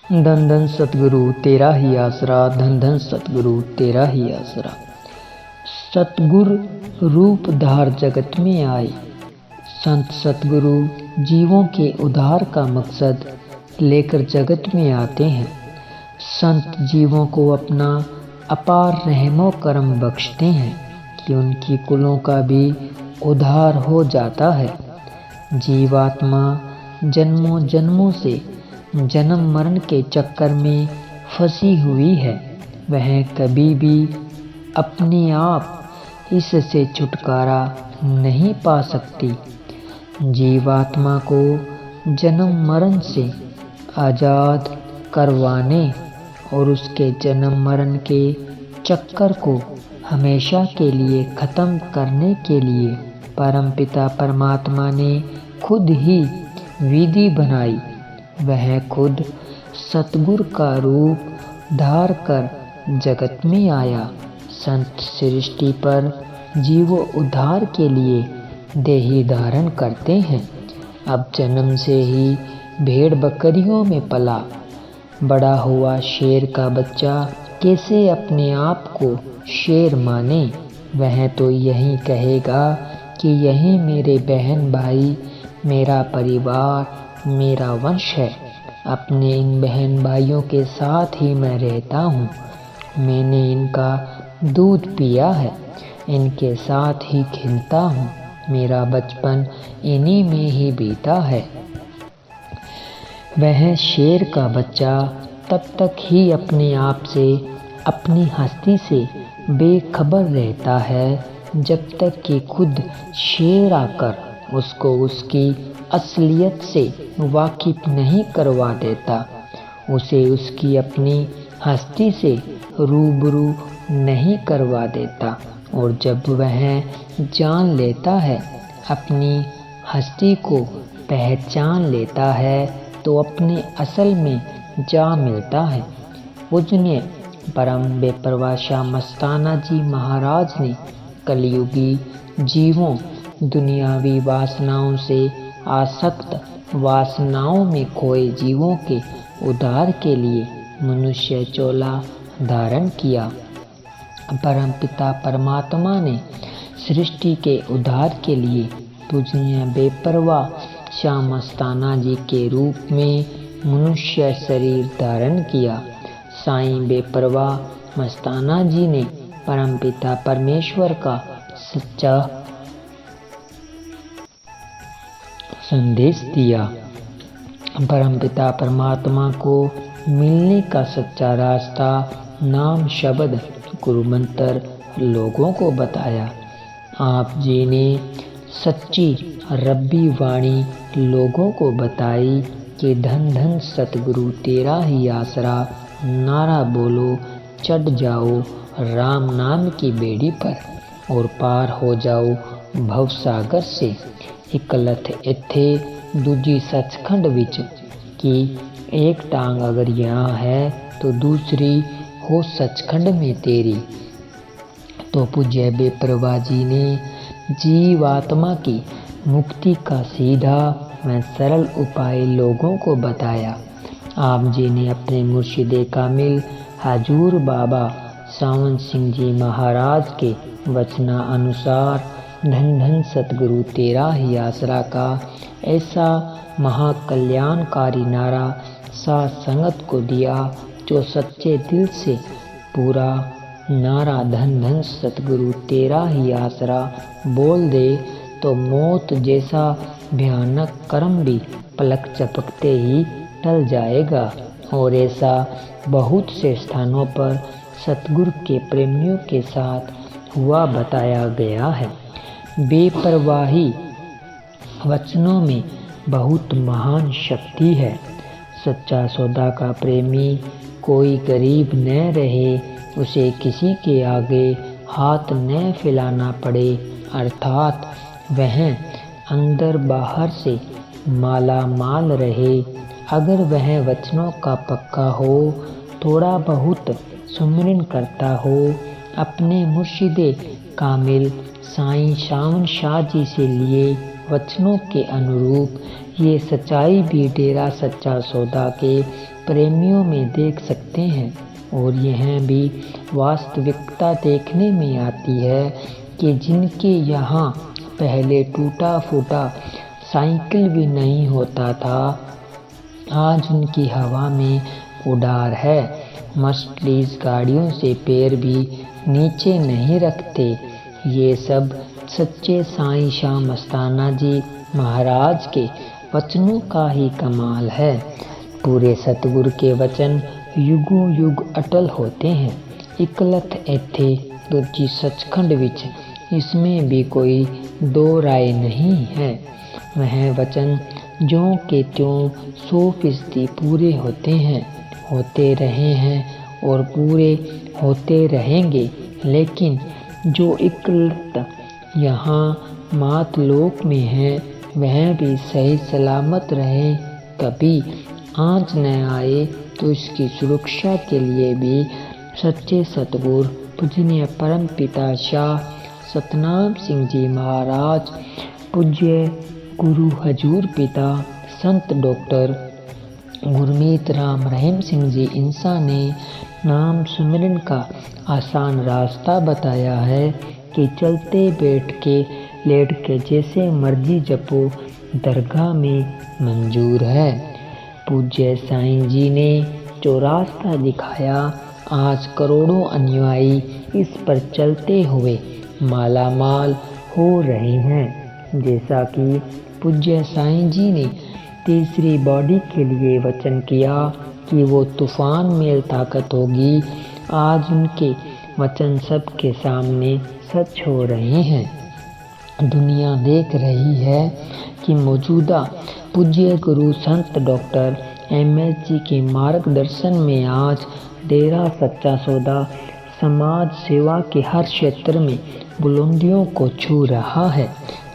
धन धन सतगुरु तेरा ही आसरा, धन धन सतगुरु तेरा ही आसरा। सतगुरु रूप धार जगत में आए। संत सतगुरु जीवों के उद्धार का मकसद लेकर जगत में आते हैं। संत जीवों को अपना अपार रहमो करम बख्शते हैं कि उनकी कुलों का भी उद्धार हो जाता है। जीवात्मा जन्मों जन्मों से जन्म मरण के चक्कर में फंसी हुई है। वह कभी भी अपने आप इससे छुटकारा नहीं पा सकती। जीवात्मा को जन्म मरण से आज़ाद करवाने और उसके जन्म मरण के चक्कर को हमेशा के लिए ख़त्म करने के लिए परमपिता परमात्मा ने खुद ही विधि बनाई। वह खुद सतगुरु का रूप धार कर जगत में आया। संत सृष्टि पर जीव उद्धार के लिए देही धारण करते हैं। अब जन्म से ही भेड़ बकरियों में पला बड़ा हुआ शेर का बच्चा कैसे अपने आप को शेर माने। वह तो यही कहेगा कि यही मेरे बहन भाई, मेरा परिवार, मेरा वंश है। अपने इन बहन भाइयों के साथ ही मैं रहता हूँ। मैंने इनका दूध पिया है, इनके साथ ही खेलता हूँ। मेरा बचपन इन्हीं में ही बीता है। वह शेर का बच्चा तब तक ही अपने आप से, अपनी हस्ती से बेखबर रहता है जब तक कि खुद शेर आकर उसको उसकी असलियत से वाकिफ नहीं करवा देता, उसे उसकी अपनी हस्ती से रूबरू नहीं करवा देता। और जब वह जान लेता है, अपनी हस्ती को पहचान लेता है, तो अपने असल में जा मिलता है। पूजनीय परम बेपरवाह शाह मस्ताना जी महाराज ने कलयुगी जीवों, दुनियावी वासनाओं से आसक्त, वासनाओं में खोए जीवों के उद्धार के लिए मनुष्य चोला धारण किया। परमपिता परमात्मा ने सृष्टि के उद्धार के लिए पूजनीय बेपरवाह शाह मस्ताना जी के रूप में मनुष्य शरीर धारण किया। साईं बेपरवाह मस्ताना जी ने परमपिता परमेश्वर का सच्चा संदेश दिया। परमपिता परमात्मा को मिलने का सच्चा रास्ता, नाम, शब्द, गुरु मंत्र लोगों को बताया। आप जी ने सच्ची रब्बी वाणी लोगों को बताई कि धन धन सतगुरु तेरा ही आसरा, नारा बोलो चढ़ जाओ राम नाम की बेड़ी पर और पार हो जाओ भवसागर से। एक लथ इत्थे दूजी सचखंड विच कि एक टांग अगर यहाँ है तो दूसरी हो सचखंड में तेरी। तो पूज्य बेपरवाह जी ने जीवात्मा की मुक्ति का सीधा व सरल उपाय लोगों को बताया। आप जी ने अपने मुर्शिदे कामिल हजूर बाबा सावन सिंह जी महाराज के वचना अनुसार धन धन सतगुरु तेरा ही आसरा का ऐसा महाकल्याणकारी नारा साथ संगत को दिया जो सच्चे दिल से पूरा नारा धन धन सतगुरु तेरा ही आसरा बोल दे तो मौत जैसा भयानक कर्म भी पलक झपकते ही टल जाएगा। और ऐसा बहुत से स्थानों पर सतगुरु के प्रेमियों के साथ हुआ बताया गया है। बेपरवाही वचनों में बहुत महान शक्ति है। सच्चा सौदा का प्रेमी कोई गरीब न रहे, उसे किसी के आगे हाथ न फैलाना पड़े, अर्थात वह अंदर बाहर से माला माल रहे। अगर वह वचनों का पक्का हो, थोड़ा बहुत सुमिरन करता हो, अपने मुर्शिदे कामिल साईं सावन शाह जी से लिए वचनों के अनुरूप ये सच्चाई भी डेरा सच्चा सौदा के प्रेमियों में देख सकते हैं। और यह भी वास्तविकता देखने में आती है कि जिनके यहाँ पहले टूटा फूटा साइकिल भी नहीं होता था, आज उनकी हवा में उड़ार है। मर्सिडीज गाड़ियों से पैर भी नीचे नहीं रखते। ये सब सच्चे साईं शाह मस्ताना जी महाराज के वचनों का ही कमाल है। पूरे सतगुरु के वचन युगों युग अटल होते हैं। इकलत एथे दुर्जी सचखंड विच, इसमें भी कोई दो राय नहीं है। वह वचन ज्यों के त्यों 100% पूरे होते हैं, होते रहे हैं और पूरे होते रहेंगे। लेकिन जो इकलत यहाँ मातलोक में है, वह भी सही सलामत रहे। कभी आँच न आए तो इसकी सुरक्षा के लिए भी सच्चे सतगुरु पूजनीय परम पिता शाह सतनाम सिंह जी महाराज, पूज्य गुरु हजूर पिता संत डॉक्टर गुरमीत राम रहीम सिंह जी इंसा ने नाम सुमिरन का आसान रास्ता बताया है कि चलते बैठ के लेट के जैसे मर्जी जपो, दरगाह में मंजूर है। पूज्य साईं जी ने जो रास्ता दिखाया, आज करोड़ों अनुयायी इस पर चलते हुए मालामाल हो रहे हैं। जैसा कि पूज्य साईं जी ने तीसरी बॉडी के लिए वचन किया कि वो तूफान में ताकत होगी, आज उनके वचन सबके सामने सच हो रहे हैं। दुनिया देख रही है कि मौजूदा पूज्य गुरु संत डॉक्टर MS जी के मार्गदर्शन में आज डेरा सच्चा सौदा समाज सेवा के हर क्षेत्र में बुलंदियों को छू रहा है।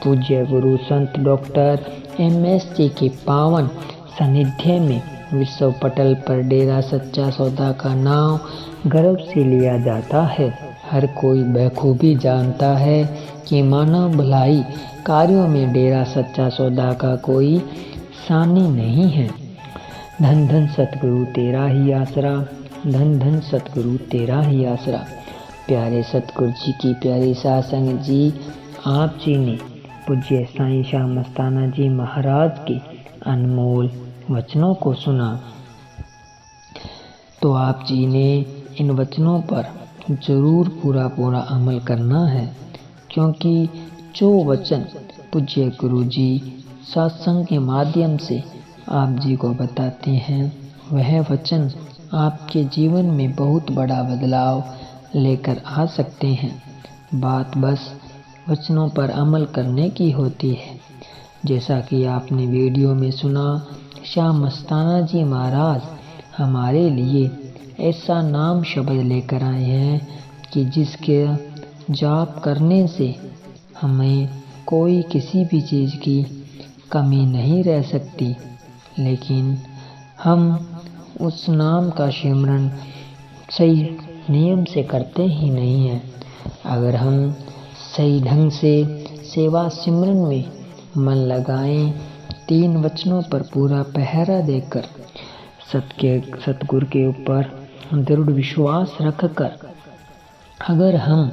पूज्य गुरु संत डॉक्टर MS जी के पावन सानिध्य में विश्व पटल पर डेरा सच्चा सौदा का नाम गर्व से लिया जाता है। हर कोई बखूबी जानता है कि मानव भलाई कार्यों में डेरा सच्चा सौदा का कोई सानी नहीं है। धन धन सतगुरु तेरा ही आसरा, धन धन सतगुरु तेरा ही आसरा। प्यारे सतगुरु जी की प्यारी सासंग जी, आप जी ने पूज्य साईं शाह मस्ताना जी महाराज के अनमोल वचनों को सुना, तो आप जी ने इन वचनों पर ज़रूर पूरा अमल करना है, क्योंकि जो वचन पूज्य गुरु जी सत्संग के माध्यम से आप जी को बताते हैं, वह वचन आपके जीवन में बहुत बड़ा बदलाव लेकर आ सकते हैं। बात बस वचनों पर अमल करने की होती है। जैसा कि आपने वीडियो में सुना, शाह मस्ताना जी महाराज हमारे लिए ऐसा नाम शब्द लेकर आए हैं कि जिसके जाप करने से हमें कोई किसी भी चीज़ की कमी नहीं रह सकती। लेकिन हम उस नाम का सिमरन सही नियम से करते ही नहीं हैं। अगर हम सही ढंग से सेवा सिमरन में मन लगाएं, 3 वचनों पर पूरा पहरा देकर सतगुरु के ऊपर दृढ़ विश्वास रखकर अगर हम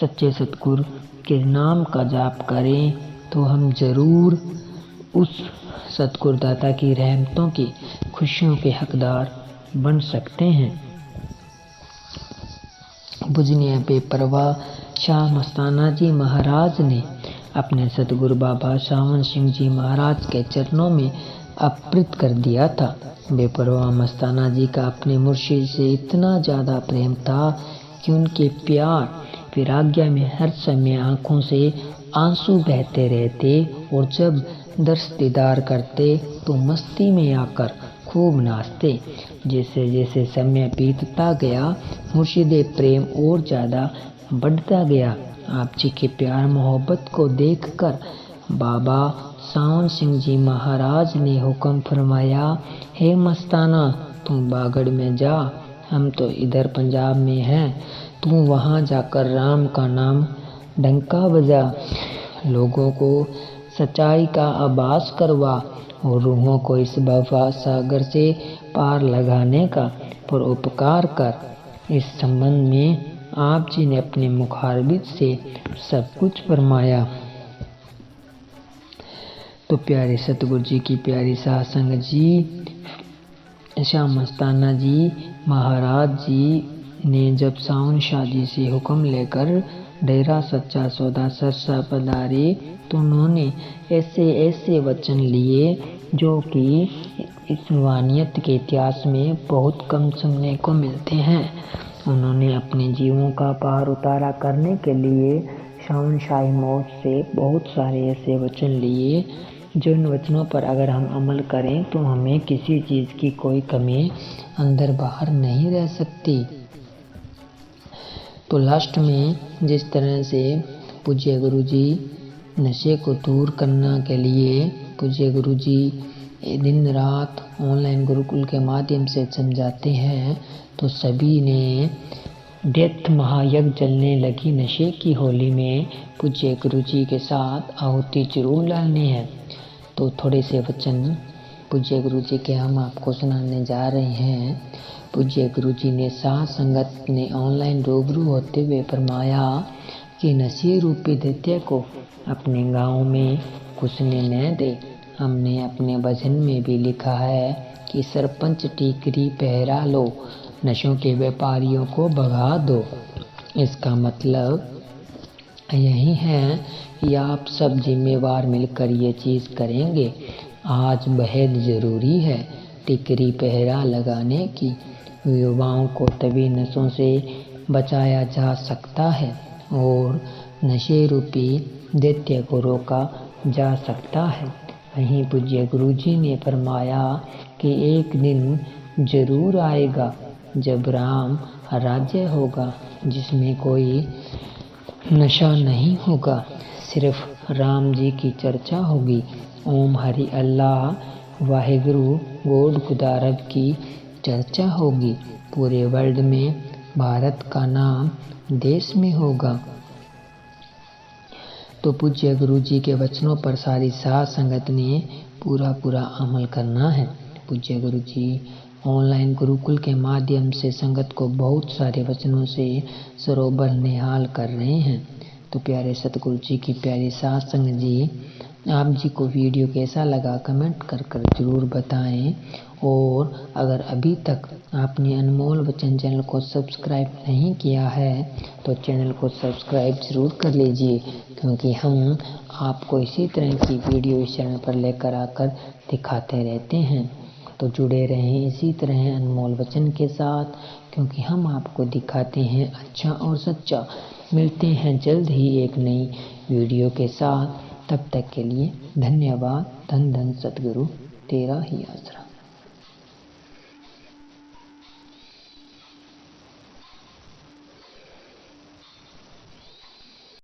सच्चे सतगुरु के नाम का जाप करें, तो हम ज़रूर उस सतगुरु दाता की रहमतों की खुशियों के हकदार बन सकते हैं। पूजनीय बेपरवाह शाह मस्ताना जी महाराज ने अपने सतगुरु बाबा सावन सिंह जी महाराज के चरणों में अर्पित कर दिया था। बेपरवाह मस्ताना जी का अपने मुर्शिद से इतना ज़्यादा प्रेम था कि उनके प्यार विराग्य में हर समय आँखों से आंसू बहते रहते, और जब दर्श दीदार करते तो मस्ती में आकर खूब नाचते। जैसे जैसे समय बीतता गया, मुर्शिद प्रेम और ज़्यादा बढ़ता गया। आप जी के प्यार मोहब्बत को देखकर बाबा सावन सिंह जी महाराज ने हुक्म फरमाया, हे मस्ताना, तुम बागड़ में जा, हम तो इधर पंजाब में हैं, तू वहाँ जाकर राम का नाम डंका बजा, लोगों को सच्चाई का आभास करवा और रूहों को इस भव सागर से पार लगाने का परोपकार कर। इस संबंध में आप जी ने अपने मुखारबिंद से सब कुछ फरमाया। तो प्यारे सतगुरु जी की प्यारी साध संगत जी, शाह मस्ताना जी महाराज जी ने जब सावन शाह जी से हुक्म लेकर डेरा सच्चा सौदा सरसा पधारे तो उन्होंने ऐसे ऐसे वचन लिए जो कि इस रूहानियत के इतिहास में बहुत कम सुनने को मिलते हैं। उन्होंने अपने जीवों का पार उतारा करने के लिए सावन शाही मौत से बहुत सारे ऐसे वचन लिए जो इन वचनों पर अगर हम अमल करें तो हमें किसी चीज़ की कोई कमी अंदर बाहर नहीं रह सकती। तो लास्ट में जिस तरह से पूज्य गुरु जी नशे को दूर करने के लिए पूज्य गुरु जी दिन रात ऑनलाइन गुरुकुल के माध्यम से समझाते हैं, तो सभी ने डेथ महायज्ञ जलने लगी नशे की होली में पूज्य गुरु जी के साथ आहुति जरूर डालनी है। तो थोड़े से वचन पूज्य गुरु जी के हम आपको सुनाने जा रहे हैं। पूज्य गुरु जी ने साध संगत ने ऑनलाइन रूबरू होते हुए फरमाया कि नशे रूपी दैत्य को अपने गांव में घुसने न दे। हमने अपने भजन में भी लिखा है कि सरपंच टीकरी पहरा लो, नशों के व्यापारियों को भगा दो। इसका मतलब यही है कि आप सब जिम्मेवार मिलकर ये चीज़ करेंगे। आज बेहद ज़रूरी है टिकरी पहरा लगाने की। युवाओं को तभी नशों से बचाया जा सकता है और नशे रूपी दैत्य को रोका जा सकता है। वहीं पूज्य गुरु जी ने फरमाया कि एक दिन जरूर आएगा जब राम राज्य होगा, जिसमें कोई नशा नहीं होगा, सिर्फ राम जी की चर्चा होगी। ओम हरि अल्लाह वाहिगुरु गॉड खुदा रब की चर्चा होगी। पूरे वर्ल्ड में भारत का नाम देश में होगा। तो पूज्य गुरु जी के वचनों पर सारी साध संगत ने पूरा अमल करना है। पूज्य गुरु जी ऑनलाइन गुरुकुल के माध्यम से संगत को बहुत सारे वचनों से सरोबर निहाल कर रहे हैं। तो प्यारे सतगुरु जी की प्यारी साध संगत जी, आप जी को वीडियो कैसा लगा कमेंट कर ज़रूर बताएं। और अगर अभी तक आपने अनमोल वचन चैनल को सब्सक्राइब नहीं किया है तो चैनल को सब्सक्राइब ज़रूर कर लीजिए, क्योंकि हम आपको इसी तरह की वीडियो इस चैनल पर लेकर आकर दिखाते रहते हैं। तो जुड़े रहें इसी तरह अनमोल वचन के साथ, क्योंकि हम आपको दिखाते हैं अच्छा और सच्चा। मिलते हैं जल्द ही एक नई वीडियो के साथ। तब तक के लिए धन्यवाद। धन धन सतगुरु तेरा ही आसरा।